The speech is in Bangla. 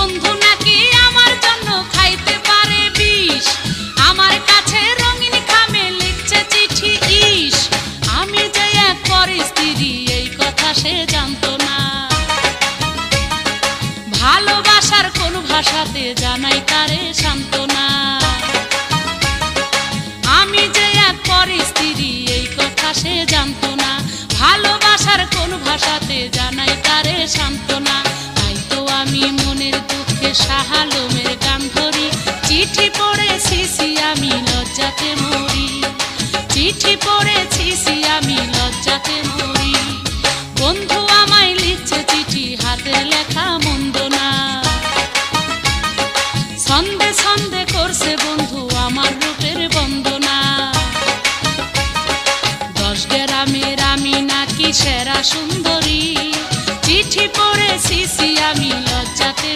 বন্ধু নাকি আমার জন্য খাইতে পারে বিষ, আমার কাছে রঙিন খামে লিখছে চিঠি ইস। আমি যে এক পরের স্ত্রী এই কথা সে জানতো না, ভালোবাসার কোন ভাষাতে জানাই তারে সান্ত্বনা। আমি যে এক পরের স্ত্রী এই কথা সে জানতো না, ভালোবাসার কোন ভাষাতে জানাই তারে সান্ত্বনা। তাই তো আমি মনের দুঃখে শাহ আলমের গান ধরি, চিঠি পড়েছি আমি লজ্জাতে মরি, চিঠি পড়েছি আমি লজ্জাতে মরি। বন্ধু আমায় লিখছে চিঠি হাতের লেখা মন্দ না, ছন্দে ছন্দে করছে বন্ধু আমার রূপের বন্দনা। 10 গ্রামের আমি নাকি সেরা সুন্দরী, চিঠি পড়েছি আমি লজ্জাতে।